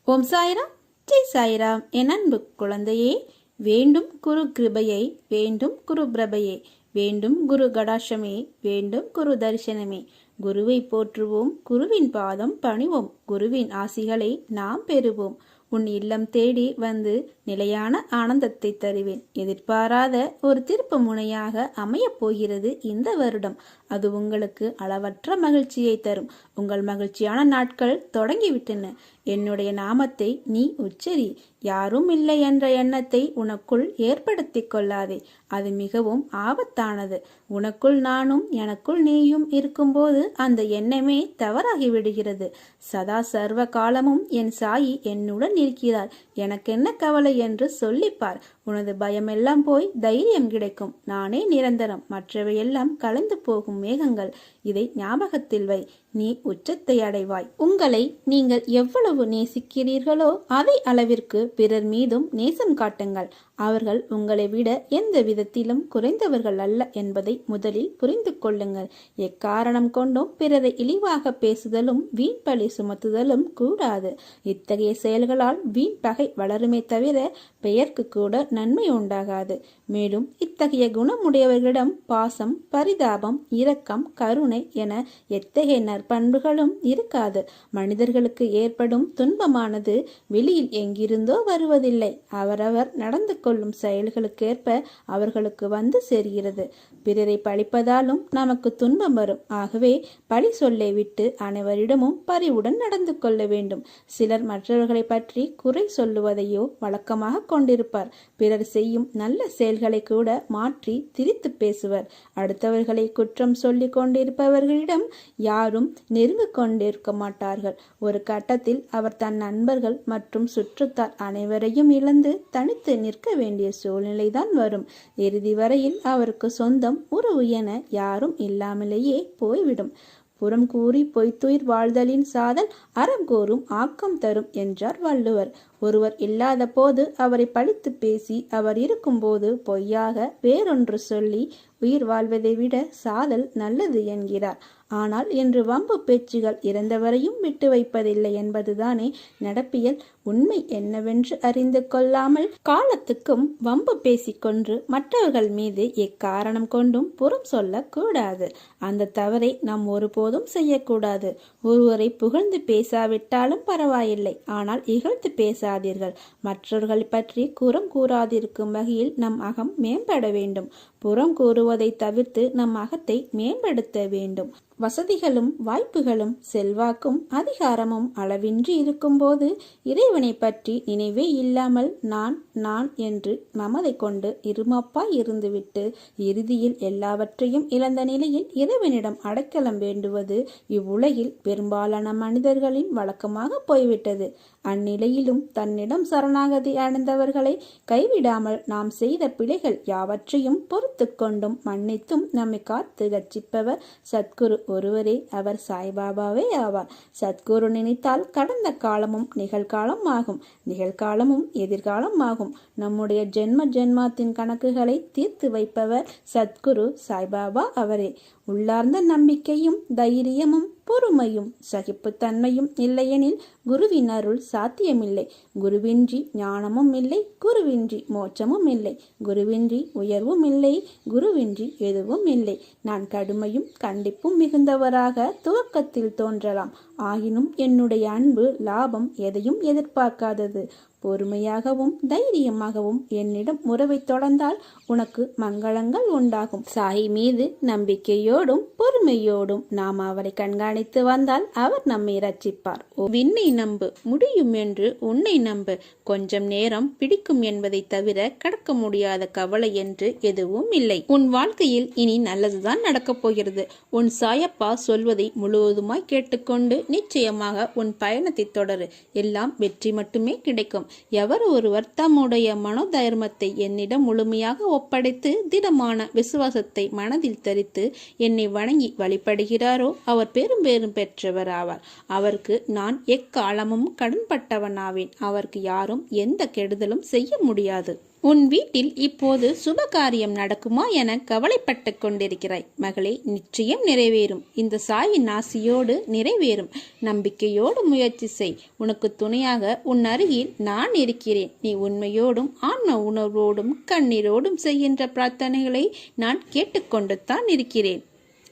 ஓம் சாய்ராம், ஜெய் சாய்ராம். என் அன்பு குழந்தையே, வேண்டும் குரு கிருபையை, வேண்டும் குரு பிரபையே, வேண்டும் குரு கடாட்சமே, வேண்டும் குரு தரிசனமே. குருவை போற்றுவோம், குருவின் பாதம் பணிவோம், குருவின் ஆசிகளை நாம் பெறுவோம். உன் இல்லம் தேடி வந்து நிலையான ஆனந்தத்தை தருவேன். எதிர்பாராத ஒரு திருப்பு முனையாக அமையப் போகிறது இந்த வருடம். அது உங்களுக்கு அளவற்ற மகிழ்ச்சியை தரும். உங்கள் மகிழ்ச்சியான நாட்கள் தொடங்கிவிட்டன. என்னுடைய நாமத்தை நீ உச்சரி. யாரும் இல்லை என்ற எண்ணத்தை உனக்குள் ஏற்படுத்திக் கொள்ளாதே. அது மிகவும் ஆபத்தானது. உனக்குள் நானும் எனக்குள் நீயும் இருக்கும்போது அந்த எண்ணமே தவறாகி விடுகிறது. சதா சர்வ காலமும் என் சாயி என்னுடன் இருக்கிறார். எனக்கென்ன கவலை என்று சொல்லிப்பார். உனது பயமெல்லாம் போய் தைரியம் கிடைக்கும். நானே நிரந்தரம், மற்றவையெல்லாம் கலந்து போகும் மேகங்கள். இதை ஞாபகத்தில் வை. நீ உச்சத்தை அடைவாய். உங்களை நீங்கள் எவ்வளவு நேசிக்கிறீர்களோ அதே அளவிற்கு பிறர் மீதும் நேசம் காட்டுங்கள். அவர்கள் உங்களை விட எந்த விதத்திலும் குறைந்தவர்கள் அல்ல என்பதை முதலில் புரிந்து கொள்ளுங்கள். எக்காரணம் கொண்டும் பிறரை இழிவாக பேசுதலும் வீண் பழி சுமத்துதலும் கூடாது. இத்தகைய செயல்களால் வீண் பகை வளருமே தவிர பெயருக்கு கூட நன்மை உண்டாகாது. மேலும் இத்தகைய குணமுடையவர்களிடம் பாசம், பரிதாபம், இரக்கம், கருணை என எத்தகைய நற்பண்புகளும் இருக்காது. மனிதர்களுக்கு ஏற்படும் துன்பமானது வெளியில் எங்கிருந்தோ வருவதில்லை. அவரவர் நடந்து கொள்ளும் செயல்களுக்கேற்ப அவர்களுக்கு வந்து சேர்கிறது. பிறரை பழிப்பதாலும் நமக்கு துன்பம் வரும். ஆகவே பழி சொல்லை விட்டு அனைவரிடமும் பரிவுடன் நடந்து கொள்ள வேண்டும். சிலர் மற்றவர்களை பற்றி குறை சொல்லுவதையோ வழக்கமாக கொண்டிருப்பார். பிறர் செய்யும் நல்ல செயல்களை கூட மாற்றி திரித்து பேசுவர். அடுத்தவர்களை குற்றம் சொல்லி கொண்டிருப்பவர்களிடம் யாரும் நெருங்க கொண்டிருக்க மாட்டார்கள். ஒரு கட்டத்தில் அவர் தன் நண்பர்கள் மற்றும் சுற்றத்தார் அனைவரையும் இழந்து தனித்து நிற்க வேண்டிய சூழ்நிலைதான் வரும். இறுதி வரையில் அவருக்கு சொந்தம் உறவு என யாரும் இல்லாமலேயே போய்விடும். புறம் கூறி பொய்த்துயிர் வாழ்தலின் சாதல் அறம் கூறும் ஆக்கம் தரும் என்றார் வள்ளுவர். ஒருவர் இல்லாத போது அவரை பழித்து பேசி அவர் இருக்கும்போது பொய்யாக வேறொன்று சொல்லி உயிர் வாழ்வதை விட சாதல் நல்லது என்கிறார். ஆனால் இன்று வம்பு பேச்சுகள் இறந்தவரையும் விட்டு வைப்பதில்லை என்பதுதானே நடப்பியல். உண்மை என்னவென்று அறிந்து கொள்ளாமல் காலத்துக்கும் வம்பு பேசிக்கொன்று மற்றவர்கள் மீது எக்காரணம் கொண்டும் புறம் சொல்லக்கூடாது. அந்த தவறை நாம் ஒருபோதும் செய்யக்கூடாது. ஒருவரை புகழ்ந்து பேசாவிட்டாலும் பரவாயில்லை, ஆனால் இகழ்ந்து பேசாதீர்கள். மற்றவர்களை பற்றி குறம் கூறாதிருக்கும் வகையில் நம் அகம் மேம்பட வேண்டும். புறம் கூறுவதை தவிர்த்து நம் அகத்தை மேம்படுத்த வேண்டும். வசதிகளும் வாய்ப்புகளும் செல்வாக்கும் அதிகாரமும் அளவின்றி இருக்கும்போது இறைவனை பற்றி நினைவே இல்லாமல் நான் நான் என்று மமதை கொண்டு இருமப்பாய் இருந்துவிட்டு இறுதியில் எல்லாவற்றையும் இழந்த நிலையில் இறைவனிடம் அடைக்கலம் வேண்டுவது இவ்வுலகில் பெரும்பாலான மனிதர்களின் வழக்கமாக போய்விட்டது. அந்நிலையிலும் தன்னிடம் சரணாகதி அடைந்தவர்களை கைவிடாமல் நாம் செய்த பிழைகள் யாவற்றையும் பொறுத்து கொண்டும் மன்னித்தும் நம்மை காத்து ரட்சிப்பவர் சத்குரு ஒருவரே. அவர் சாய்பாபாவே ஆவார். சத்குரு நினைத்தால் கடந்த காலமும் நிகழ்காலம் ஆகும், நிகழ்காலமும் எதிர்காலம் ஆகும். நம்முடைய ஜென்மத்தின் கணக்குகளை தீர்த்து வைப்பவர் சத்குரு சாய்பாபா அவரே. உள்ளார்ந்த நம்பிக்கையும் தைரியமும் பொறுமையும் சகிப்புத்தன்மையும் இல்லையெனில் குருவின் அருள் சாத்தியமில்லை. குருவின்றி ஞானமும் இல்லை, குருவின்றி மோட்சமும் இல்லை, குருவின்றி உயர்வும் இல்லை, குருவின்றி எதுவும் இல்லை. நான் கடுமையும் கண்டிப்பும் மிகுந்தவராக துவக்கத்தில் தோன்றலாம். ஆயினும் என்னுடைய அன்பு லாபம் எதையும் எதிர்பார்க்காதது. பொறுமையாகவும் தைரியமாகவும் என்னிடம் உறவை தொடர்ந்தால் உனக்கு மங்களங்கள் உண்டாகும். சாய் மீது நம்பிக்கையோடும் பொறுமையோடும் நாம் அவரை கண்காணித்து வந்தால் அவர் நம்மை ரட்சிப்பார். விண்ணை நம்பு, முடியும் என்று உன்னை நம்பு. கொஞ்சம் நேரம் பிடிக்கும் என்பதை தவிர கடக்க முடியாத கவலை என்று எதுவும் இல்லை. உன் வாழ்க்கையில் இனி நல்லதுதான் நடக்கப் போகிறது. உன் சாயப்பா சொல்வதை முழுவதுமாய் கேட்டுக்கொண்டு நிச்சயமாக உன் பயணத்தை தொடரு. எல்லாம் வெற்றி மட்டுமே கிடைக்கும். எவர் ஒருவர் தம்முடைய மனோதைரியத்தை என்னிடம் முழுமையாக ஒப்படைத்து திடமான விசுவாசத்தை மனதில் தரித்து என்னை வணங்கி வழிபடுகிறாரோ அவர் பெரும் பேரும் பெற்றவர் ஆவார். அவருக்கு நான் எக்காலமும் கடன்பட்டவனாவேன். அவருக்கு யாரும் எந்த கெடுதலும் செய்ய முடியாது. உன் வீட்டில் இப்போது சுபகாரியம் நடக்குமா என கவலைப்பட்டு கொண்டிருக்கிறாய். மகளே, நிச்சயம் நிறைவேறும். இந்த சாயின் ஆசியோடு நிறைவேறும். நம்பிக்கையோடு முயற்சி செய். உனக்கு துணையாக உன் அருகில் நான் இருக்கிறேன். நீ உண்மையோடும் ஆன்ம உணர்வோடும் கண்ணீரோடும் செய்கின்ற பிரார்த்தனைகளை நான் கேட்டுக்கொண்டு தான் இருக்கிறேன்.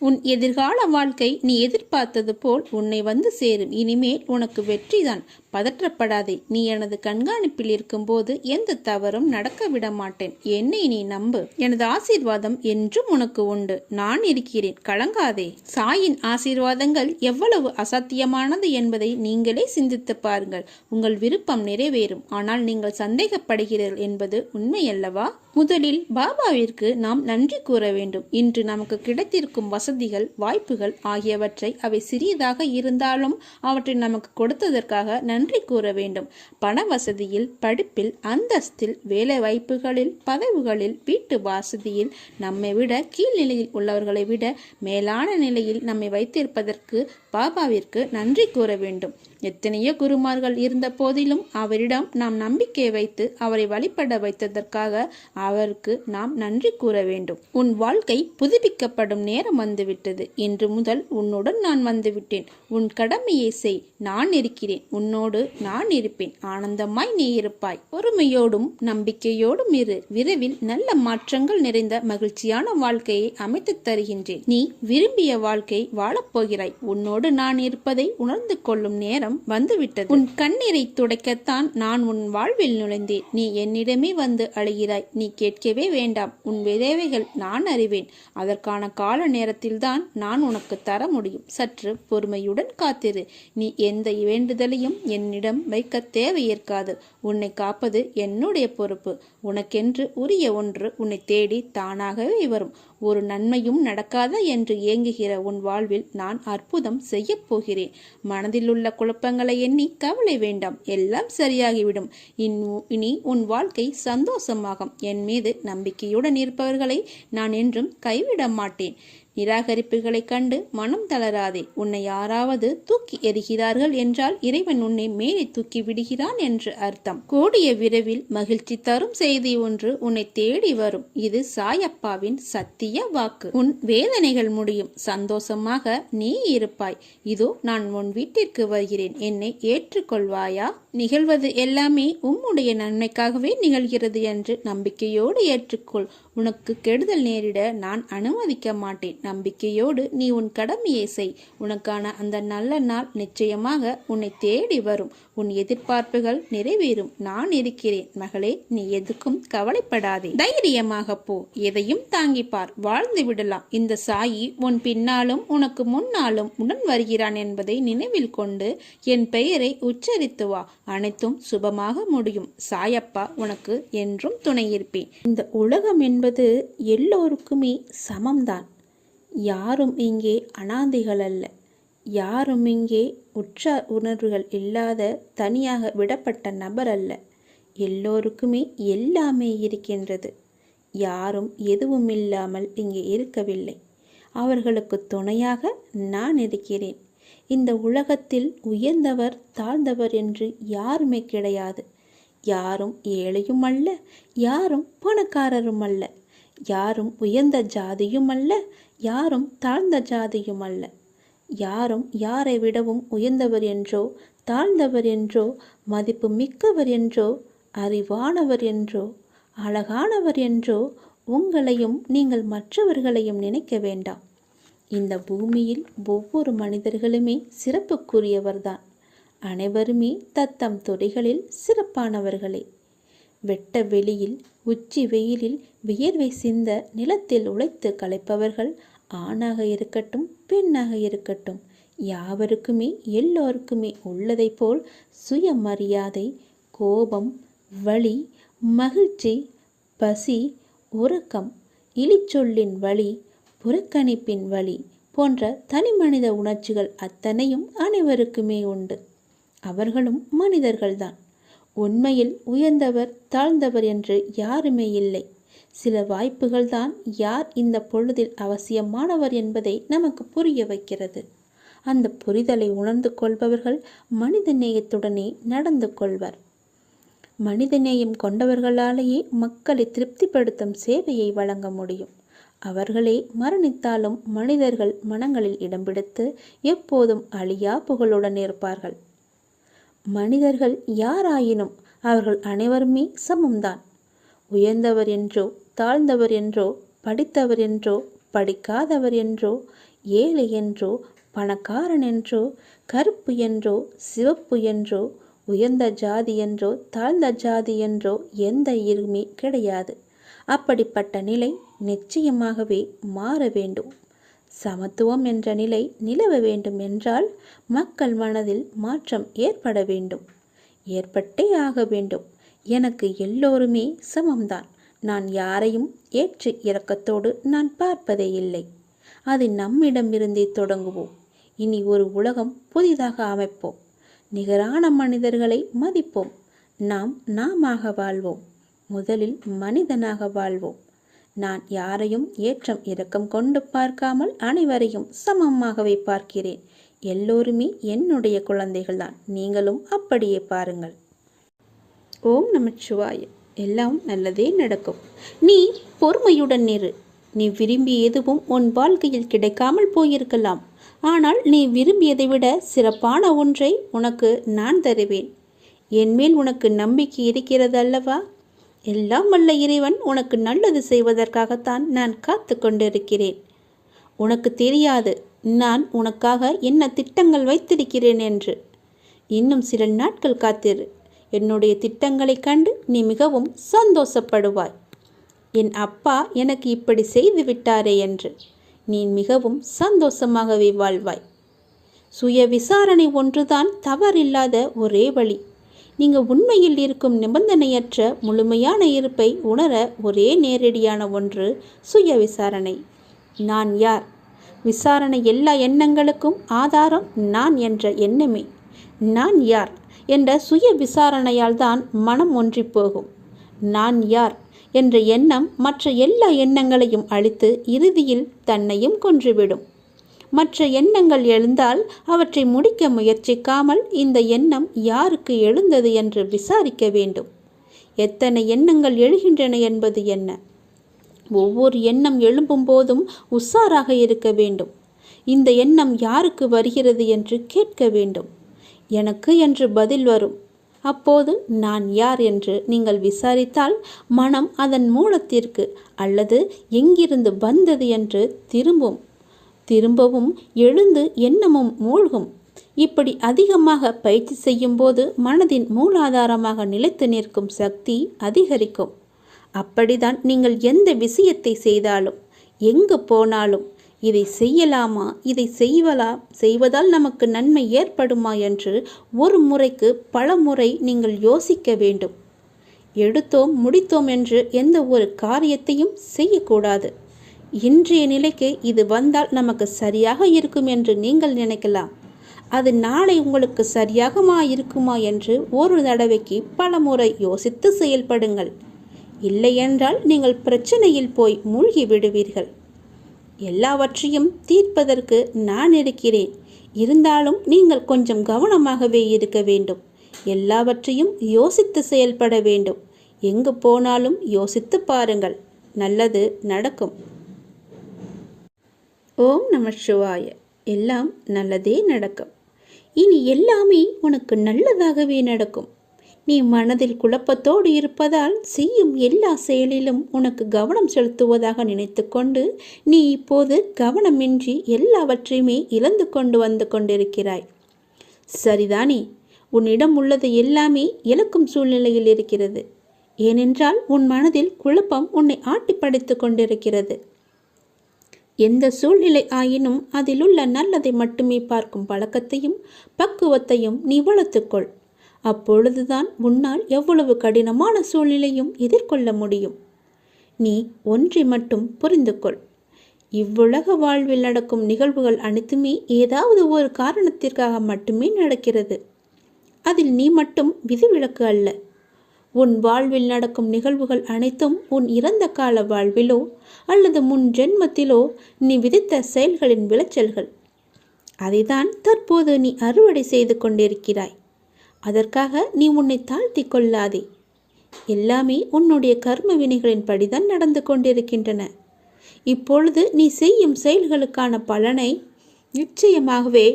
உன் எதிர்கால வாழ்க்கை நீ எதிர்பார்த்தது போல் உன்னை வந்து சேரும். இனிமேல் உனக்கு வெற்றிதான். பதற்றப்படாதே. நீ எனது கண்காணிப்பில் இருக்கும்போது எந்த தவறும் நடக்க விட மாட்டேன். என்னை நீ நம்பு. எனது ஆசீர்வாதம் என்றும் உனக்கு உண்டு. நான் இருக்கிறேன். கலங்காதே. சாயின் ஆசீர்வாதங்கள் எவ்வளவு அசாத்தியமானது என்பதை நீங்களே சிந்தித்து பாருங்கள். உங்கள் விருப்பம் நிறைவேறும். ஆனால் நீங்கள் சந்தேகப்படுகிறீர்கள் என்பது உண்மையல்லவா? முதலில் பாபாவிற்கு நாம் நன்றி கூற வேண்டும். இன்று நமக்கு கிடைத்திருக்கும் வசதிகள், வாய்ப்புகள் ஆகியவற்றை அவை சிறியதாக இருந்தாலும் அவற்றை நமக்கு கொடுத்ததற்காக நன்றி கூற வேண்டும். பண வசதியில், படிப்பில், அந்தஸ்தில், வேலை வாய்ப்புகளில், பதவிகளில், வீட்டு வசதியில் நம்மை விட கீழ்நிலையில் உள்ளவர்களை விட மேலான நிலையில் நம்மை வைத்திருப்பதற்கு பாபாவிற்கு நன்றி கூற வேண்டும். எத்தனையோ குருமார்கள் இருந்த போதிலும் அவரிடம் நாம் நம்பிக்கை வைத்து அவரை வழிபட வைத்ததற்காக அவருக்கு நாம் நன்றி கூற வேண்டும். உன் வாழ்க்கை புதுப்பிக்கப்படும் நேரம் வந்துவிட்டது. இன்று முதல் உன்னுடன் நான் வந்துவிட்டேன். உன் கடமையை செய். நான் இருக்கிறேன். உன்னோடு நான் இருப்பேன். ஆனந்தமாய் நீ இருப்பாய். பொறுமையோடும் நம்பிக்கையோடும் இரு. விரைவில் நல்ல மாற்றங்கள் நிறைந்த மகிழ்ச்சியான வாழ்க்கையை அமைத்து தருகின்றேன். நீ விரும்பிய வாழ்க்கை வாழப்போகிறாய். உன்னோடு நான் இருப்பதை உணர்ந்து கொள்ளும் நேரம் வந்துவிட்டது. உன் கண்ணீரை துடைக்கத்தான் நான் உன் வாழ்வில் நுழைந்தேன். நீ என்னிடமே வந்து அழுகிறாய். நீ கேட்கவே வேண்டாம். உன் விதவைகள் நான் அறிவேன். அதற்கான கால நேரத்தில்தான் நான் உனக்கு தர முடியும். சற்று பொறுமையுடன் காத்திரு. நீ எந்த வேண்டுதலையும் என்னிடம் வைக்க தேவையேற்காது. உன்னை காப்பது என்னுடைய பொறுப்பு. உனக்கென்று உரிய ஒன்று உன்னை தேடி தானாகவே வரும். ஒரு நன்மையும் நடக்காத என்று ஏங்குகிற உன் வாழ்வில் நான் அற்புதம் செய்ய போகிறேன். மனதில் உள்ள குழப்பங்களை எண்ணி கவலை வேண்டாம். எல்லாம் சரியாகிவிடும். இனி உன் வாழ்க்கை சந்தோஷமாகும். என் மீது நம்பிக்கையுடன் இருப்பவர்களை நான் என்றும் கைவிட மாட்டேன். நிராகரிப்புகளை கண்டு மனம் தளராதே. உன்னை யாராவது தூக்கி எறிகிறார்கள் என்றால் இறைவன் உன்னை மேலே தூக்கி விடுகிறான் என்று அர்த்தம். கூடிய விரைவில் மகிழ்ச்சி தரும் செய்தி ஒன்று உன்னை தேடி வரும். இது சாயப்பாவின் சத்திய வாக்கு. உன் வேதனைகள் முடியும். சந்தோஷமாக நீ இருப்பாய். இதோ நான் உன் வீட்டிற்கு வருகிறேன். என்னை ஏற்றுக்கொள்வாயா? நிகழ்வது எல்லாமே உம்முடைய நன்மைக்காகவே நிகழ்கிறது என்று நம்பிக்கையோடு ஏற்றுக்கொள். உனக்கு கெடுதல் நேரிட நான் அனுமதிக்க மாட்டேன். நம்பிக்கையோடு நீ உன் கடமையை செய். உனக்கான அந்த நல்ல நாள் நிச்சயமாக உன்னை தேடி வரும். உன் எதிர்பார்ப்புகள் நிறைவேறும். நான் இருக்கிறேன். மகளே, நீ எதுக்கும் கவலைப்படாதே. தைரியமாக போ. எதையும் தாங்கிப்பார். வாழ்ந்து விடலாம். இந்த சாயி உன் பின்னாலும் உனக்கு முன்னாலும் உடன் வருகிறான் என்பதை நினைவில் கொண்டு என் பெயரை உச்சரித்து வா. அனைத்தும் சுபமாக முடியும். சாயப்பா உனக்கு என்றும் துணை இருப்பேன். இந்த உலகம் என்பது எல்லோருக்குமே சமம்தான். யாரும் இங்கே அனாதைகள் அல்ல. யாரும் இங்கே உற்றார் உணர்வுகள் இல்லாத தனியாக விடப்பட்ட நபர் அல்ல. எல்லோருக்குமே எல்லாமே இருக்கின்றது. யாரும் எதுவும் இல்லாமல் இங்கே இருக்கவில்லை. அவர்களுக்கு துணையாக நான் இருக்கிறேன். இந்த உலகத்தில் உயர்ந்தவர் தாழ்ந்தவர் என்று யாருமே கிடையாது. யாரும் ஏழையும் அல்ல, யாரும் பணக்காரரும் அல்ல. யாரும் உயர்ந்த ஜாதியும் அல்ல, யாரும் தாழ்ந்த ஜாதியும் அல்ல. யாரும் யாரை விடவும் உயர்ந்தவர் என்றோ தாழ்ந்தவர் என்றோ மதிப்பு மிக்கவர் என்றோ அறிவானவர் என்றோ அழகானவர் என்றோ உங்களையும் நீங்கள் மற்றவர்களையும் நினைக்க வேண்டாம். இந்த பூமியில் ஒவ்வொரு மனிதர்களுமே சிறப்புக்குரியவர்தான். அனைவருமே தத்தம் துறைகளில் சிறப்பானவர்களே. வெட்ட வெளியில் உச்சி வெயிலில் வியர்வை சிந்த நிலத்தில் உழைத்து களைப்பவர்கள் ஆணாக இருக்கட்டும் பெண்ணாக இருக்கட்டும், யாவருக்குமே எல்லோருக்குமே உள்ளதை போல் சுயமரியாதை, கோபம், வலி, மகிழ்ச்சி, பசி, உறக்கம், இழிச்சொல்லின் வலி, புறக்கணிப்பின் வலி போன்ற தனிமனித உணர்ச்சிகள் அத்தனையும் அனைவருக்குமே உண்டு. அவர்களும் மனிதர்கள்தான். உண்மையில் உயர்ந்தவர் தாழ்ந்தவர் என்று யாருமே இல்லை. சில வாய்ப்புகள்தான் யார் இந்த பொழுதில் அவசியமானவர் என்பதை நமக்கு புரிய வைக்கிறது. அந்த புரிதலை உணர்ந்து கொள்பவர்கள் மனித நேயத்துடனே நடந்து கொள்வர். மனிதநேயம் கொண்டவர்களாலேயே மக்களை திருப்திப்படுத்தும் சேவையை வழங்க முடியும். அவர்களே மரணித்தாலும் மனிதர்கள் மனங்களில் இடம் பிடித்து எப்போதும் அழியா புகழுடன் இருப்பார்கள். மனிதர்கள் யாராயினும் அவர்கள் அனைவருமே சமம்தான். உயர்ந்தவர் என்றோ தாழ்ந்தவர் என்றோ படித்தவர் என்றோ படிக்காதவர் என்றோ ஏழை என்றோ பணக்காரன் என்றோ கருப்பு என்றோ சிவப்பு என்றோ உயர்ந்த ஜாதி என்றோ தாழ்ந்த ஜாதி என்றோ எந்த இருமே கிடையாது. அப்படிப்பட்ட நிலை நிச்சயமாகவே மாற வேண்டும். சமத்துவம் என்ற நிலை நிலவ வேண்டும் என்றால் மக்கள் மனதில் மாற்றம் ஏற்பட வேண்டும். ஏற்பட்டே ஆக வேண்டும். எனக்கு எல்லோருமே சமம்தான். நான் யாரையும் ஏற்று இரக்கத்தோடு நான் பார்ப்பதே இல்லை. அது நம்மிடமிருந்தே தொடங்குவோம். இனி ஒரு உலகம் புதிதாக அமைப்போம். நிகரான மனிதர்களை மதிப்போம். நாமாக வாழ்வோம். முதலில் மனிதனாக வாழ்வோம். நான் யாரையும் ஏற்றம் இரக்கம் கொண்டு பார்க்காமல் அனைவரையும் சமமாகவே பார்க்கிறேன். எல்லோருமே என்னுடைய குழந்தைகள்தான். நீங்களும் அப்படியே பாருங்கள். ஓம் நமச்சிவாய. எல்லாம் நல்லதே நடக்கும். நீ பொறுமையுடன் இரு. நீ விரும்பிய எதுவும் உன் வாழ்க்கையில் கிடைக்காமல் போயிருக்கலாம். ஆனால் நீ விரும்பியதை விட சிறப்பான ஒன்றை உனக்கு நான் தருவேன். என்மேல் உனக்கு நம்பிக்கை இருக்கிறது அல்லவா? எல்லாம் வல்ல இறைவன் உனக்கு நல்லது செய்வதற்காகத்தான் நான் காத்து கொண்டிருக்கிறேன். உனக்கு தெரியாது நான் உனக்காக என்ன திட்டங்கள் வைத்திருக்கிறேன் என்று. இன்னும் சில நாட்கள் காத்திரு. என்னுடைய திட்டங்களை கண்டு நீ மிகவும் சந்தோஷப்படுவாய். என் அப்பா எனக்கு இப்படி செய்து விட்டாரே என்று நீ மிகவும் சந்தோஷமாகவே வாழ்வாய். சுய விசாரணை ஒன்றுதான் தவறில்லாத ஒரே வழி. நீங்கள் உண்மையில் இருக்கும் நிபந்தனையற்ற முழுமையான இருப்பை உணர ஒரே நேரடியான ஒன்று சுய விசாரணை. நான் யார்? விசாரணை எல்லா எண்ணங்களுக்கும் ஆதாரம் நான் என்ற எண்ணமே. நான் யார் என்ற சுய விசாரணையால் தான் மனம் ஒன்றி போகும். நான் யார் என்ற எண்ணம் மற்ற எல்லா எண்ணங்களையும் அழித்து இறுதியில் தன்னையும் கொன்றுவிடும். மற்ற எண்ணங்கள் எழுந்தால் அவற்றை முடிக்க முயற்சிக்காமல் இந்த எண்ணம் யாருக்கு எழுந்தது என்று விசாரிக்க வேண்டும். எத்தனை எண்ணங்கள் எழுகின்றன என்பது என்ன? ஒவ்வொரு எண்ணம் எழும்பும் போதும் உஷாராக இருக்க வேண்டும். இந்த எண்ணம் யாருக்கு வருகிறது என்று கேட்க வேண்டும். எனக்கு என்று பதில் வரும். அப்போது நான் யார் என்று நீங்கள் விசாரித்தால் மனம் அதன் மூலத்திற்கு அல்லது எங்கிருந்து வந்தது என்று திரும்பவும் எழுந்து எண்ணமும் மூழ்கும். இப்படி அதிகமாக பயிற்சி செய்யும் போது மனதின் மூலாதாரமாக நிலைத்து நிற்கும் சக்தி அதிகரிக்கும். அப்படிதான் நீங்கள் எந்த விஷயத்தை செய்தாலும் எங்கு போனாலும் இதை செய்யலாமா, இதை செய்வதால் நமக்கு நன்மை ஏற்படுமா என்று ஒரு முறைக்கு பல முறை நீங்கள் யோசிக்க வேண்டும். எடுத்தோம் முடித்தோம் என்று எந்த ஒரு காரியத்தையும் செய்யக்கூடாது. இன்றைய நிலைக்கு இது வந்தால் நமக்கு சரியாக இருக்கும் என்று நீங்கள் நினைக்கலாம். அது நாளை உங்களுக்கு சரியாக இருக்குமா என்று ஒரு தடவைக்கு பல முறை யோசித்து செயல்படுங்கள். இல்லையென்றால் நீங்கள் பிரச்சனையில் போய் மூழ்கி விடுவீர்கள். எல்லாவற்றையும் தீர்ப்பதற்கு நான் இருக்கிறேன். இருந்தாலும் நீங்கள் கொஞ்சம் கவனமாகவே இருக்க வேண்டும். எல்லாவற்றையும் யோசித்து செயல்பட வேண்டும். எங்கு போனாலும் யோசித்து பாருங்கள். நல்லது நடக்கும். ஓம் நமச்சிவாய. எல்லாம் நல்லதே நடக்கும். இனி எல்லாமே உனக்கு நல்லதாகவே நடக்கும். நீ மனதில் குழப்பத்தோடு இருப்பதால் செய்யும் எல்லா செயலிலும் உனக்கு கவனம் செலுத்துவதாக நினைத்து கொண்டு நீ இப்போது கவனமின்றி எல்லாவற்றையுமே இழந்து கொண்டு வந்து கொண்டிருக்கிறாய். சரிதானே? உன்னிடம் உள்ளது எல்லாமே இழக்கும் சூழ்நிலையில் இருக்கிறது. ஏனென்றால் உன் மனதில் குழப்பம் உன்னை ஆட்டி படைத்து கொண்டிருக்கிறது. எந்த சூழ்நிலை ஆயினும் அதிலுள்ள நல்லதை மட்டுமே பார்க்கும் பழக்கத்தையும் பக்குவத்தையும் நீ வளர்த்துக்கொள். அப்பொழுதுதான் உன்னால் எவ்வளவு கடினமான சூழ்நிலையும் எதிர்கொள்ள முடியும். நீ ஒன்றை மட்டும் புரிந்து கொள். இவ்வுலக வாழ்வில் நடக்கும் நிகழ்வுகள் அனைத்துமே ஏதாவது ஒரு காரணத்திற்காக மட்டுமே நடக்கிறது. அதில் நீ மட்டும் விதிவிலக்கு அல்ல. உன் வாழ்வில் நடக்கும் நிகழ்வுகள் அனைத்தும் உன் இறந்த கால வாழ்விலோ அல்லது முன் ஜென்மத்திலோ நீ விதித்த செயல்களின் விளைச்சல்கள். அதைதான் தற்போது நீ அறுவடை செய்து கொண்டிருக்கிறாய். அதற்காக நீ உன்னை தாழ்த்தி கொள்ளாதே. எல்லாமே உன்னுடைய கர்ம வினைகளின் படிதான் நடந்து கொண்டிருக்கின்றன. இப்பொழுது நீ செய்யும் செயல்களுக்கான பலனை நிச்சயமாகவே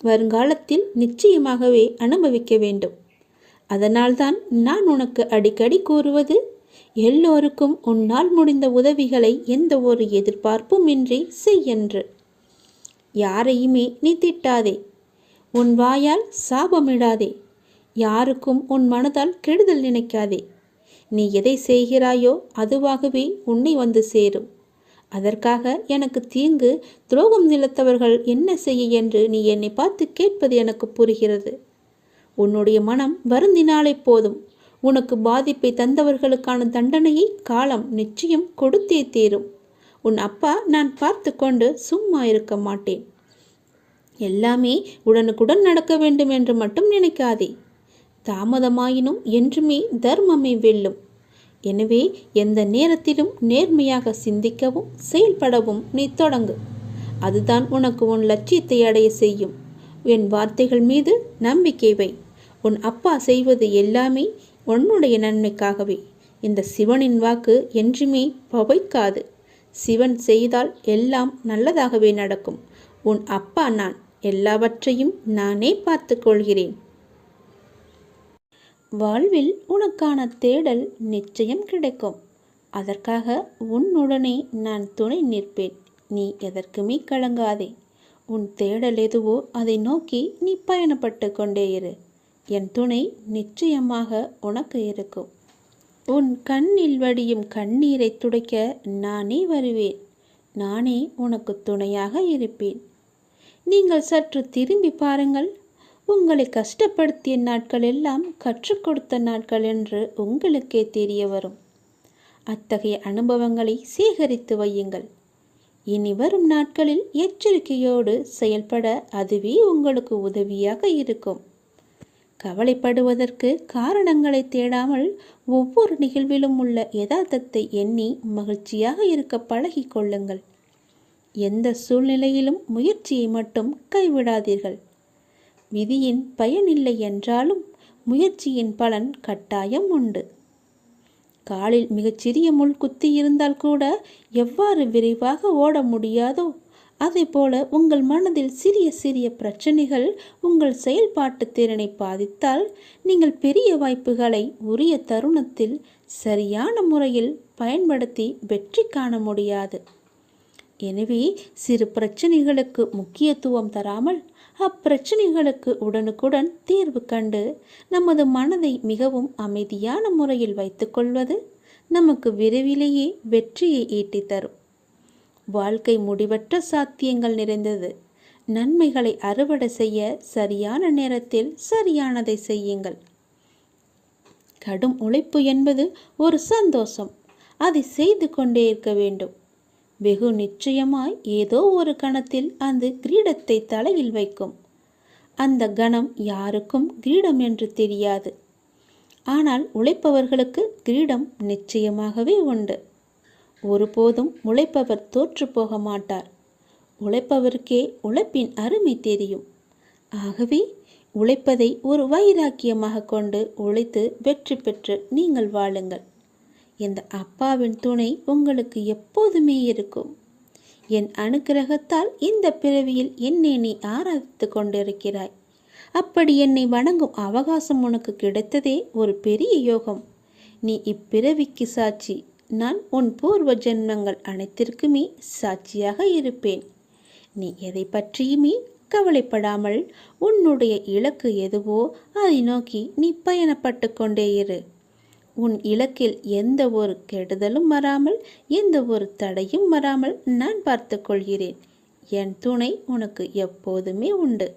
வருங்காலத்தில் நிச்சயமாகவே அனுபவிக்க வேண்டும். அதனால்தான் நான் உனக்கு அடிக்கடி கூறுவது, எல்லோருக்கும் உன்னால் முடிந்த உதவிகளை எந்த ஒரு எதிர்பார்ப்பும் இன்றி செய்யென்று. யாரையுமே நீ திட்டாதே, உன் வாயால் சாபமிடாதே, யாருக்கும் உன் மனதால் கெடுதல் நினைக்காதே. நீ எதை செய்கிறாயோ அதுவாகவே உன்னை வந்து சேரும். அதற்காக எனக்கு தீங்கு துரோகம் நிலத்தவர்கள் என்ன செய்ய என்று நீ என்னை பார்த்து கேட்பது எனக்கு புரிகிறது. உன்னுடைய மனம் வருந்தினாலே போதும், உனக்கு பாதிப்பை தந்தவர்களுக்கான தண்டனையை காலம் நிச்சயம் கொடுத்தே தீரும். உன் அப்பா நான் பார்த்து கொண்டு சும்மா இருக்க மாட்டேன். எல்லாமே உடனுக்குடன் நடக்க வேண்டும் என்று மட்டும் நினைக்காதே. தாமதமாயினும் என்றுமே தர்மமே வெல்லும். எனவே எந்த நேரத்திலும் நேர்மையாக சிந்திக்கவும் செயல்படவும் நீ தொடங்கு. அதுதான் உனக்கு உன் லட்சியத்தை அடைய செய்யும். என் வார்த்தைகள் மீது நம்பிக்கை வை. உன் அப்பா செய்வது எல்லாமே உன்னுடைய நன்மைக்காகவே. இந்த சிவனின் வாக்கு என்றுமே பவைக்காது. சிவன் செய்தால் எல்லாம் நல்லதாகவே நடக்கும். உன் அப்பா நான், எல்லாவற்றையும் நானே பார்த்து கொள்கிறேன். வாழ்வில் உனக்கான தேடல் நிச்சயம் கிடைக்கும். அதற்காக உன்னுடனே நான் துணை நிற்பேன். நீ எதற்குமே கலங்காதே. உன் தேடல் எதுவோ அதை நோக்கி நீ பயணப்பட்டு கொண்டே இரு. என் துணை நிச்சயமாக உனக்கு இருக்கும். உன் கண்ணில் வடியும் கண்ணீரை துடைக்க நானே வருவேன். நானே உனக்கு துணையாக இருப்பேன். நீங்கள் சற்று திரும்பி பாருங்கள். உங்களை கஷ்டப்படுத்திய நாட்கள் எல்லாம் கற்றுக் கொடுத்த நாட்கள் என்று உங்களுக்கே தெரிய வரும். அத்தகைய அனுபவங்களை சேகரித்து வையுங்கள். இனி வரும் நாட்களில் எச்சரிக்கையோடு செயல்பட அதுவே உங்களுக்கு உதவியாக இருக்கும். கவலைப்படுவதற்கு காரணங்களை தேடாமல் ஒவ்வொரு நிகழ்விலும் உள்ள யதார்த்தத்தை எண்ணி மகிழ்ச்சியாக இருக்க பழகி கொள்ளுங்கள். எந்த சூழ்நிலையிலும் முயற்சியை மட்டும் கைவிடாதீர்கள். விதியின் பயனில்லை என்றாலும் முயற்சியின் பலன் கட்டாயம் உண்டு. காலில் மிகச்சிறிய முள் குத்தி இருந்தால் கூட எவ்வாறு விரைவாக ஓட முடியாதோ அதே போல உங்கள் மனதில் சிறிய சிறிய பிரச்சனைகள் உங்கள் செயல்பாட்டு திறனை பாதித்தால் நீங்கள் பெரிய வாய்ப்புகளை உரிய தருணத்தில் சரியான முறையில் பயன்படுத்தி வெற்றி காண முடியாது. எனவே சிறு பிரச்சனைகளுக்கு முக்கியத்துவம் தராமல் அப்பிரச்சனைகளுக்கு உடனுக்குடன் தீர்வு கண்டு நமது மனதை மிகவும் அமைதியான முறையில் வைத்துக்கொள்வது நமக்கு விரைவிலேயே வெற்றியை ஈட்டித் தரும். வாழ்க்கை முடிவற்ற சாத்தியங்கள் நிறைந்தது. நன்மைகளை அறுவடை செய்ய சரியான நேரத்தில் சரியானதை செய்யுங்கள். கடும் உழைப்பு என்பது ஒரு சந்தோஷம். அதை செய்து கொண்டே இருக்க வேண்டும். வெகு நிச்சயமாய் ஏதோ ஒரு கணத்தில் அந்த கிரீடத்தை தலையில் வைக்கும். அந்த கணம் யாருக்கும் கிரீடம் என்று தெரியாது. ஆனால் உழைப்பவர்களுக்கு கிரீடம் நிச்சயமாகவே உண்டு. ஒருபோதும் உழைப்பவர் தோற்று போக மாட்டார். உழைப்பவருக்கே உழைப்பின் அருமை தெரியும். ஆகவே உழைப்பதை ஒரு வைராக்கியமாக கொண்டு உழைத்து வெற்றி பெற்று நீங்கள் வாழுங்கள். இந்த அப்பாவின் துணை உங்களுக்கு எப்போதுமே இருக்கும். என் அனுக்கிரகத்தால் இந்த பிறவியில் என்னை நீ ஆராதித்து கொண்டிருக்கிறாய். அப்படி என்னை வணங்கும் அவகாசம் உனக்கு கிடைத்ததே ஒரு பெரிய யோகம். நீ இப்பிறவிக்கு சாட்சி. நான் உன் பூர்வ ஜென்மங்கள் அனைத்திற்குமே சாட்சியாக இருப்பேன். நீ எதை பற்றியுமே கவலைப்படாமல் உன்னுடைய இலக்கு எதுவோ அதை நோக்கி நீ பயணப்பட்டு கொண்டே இரு. உன் இலக்கில் எந்த ஒரு கெடுதலும் வராமல் எந்த ஒரு தடையும் வராமல் நான் பார்த்து கொள்கிறேன். என் துணை உனக்கு எப்போதுமே உண்டு.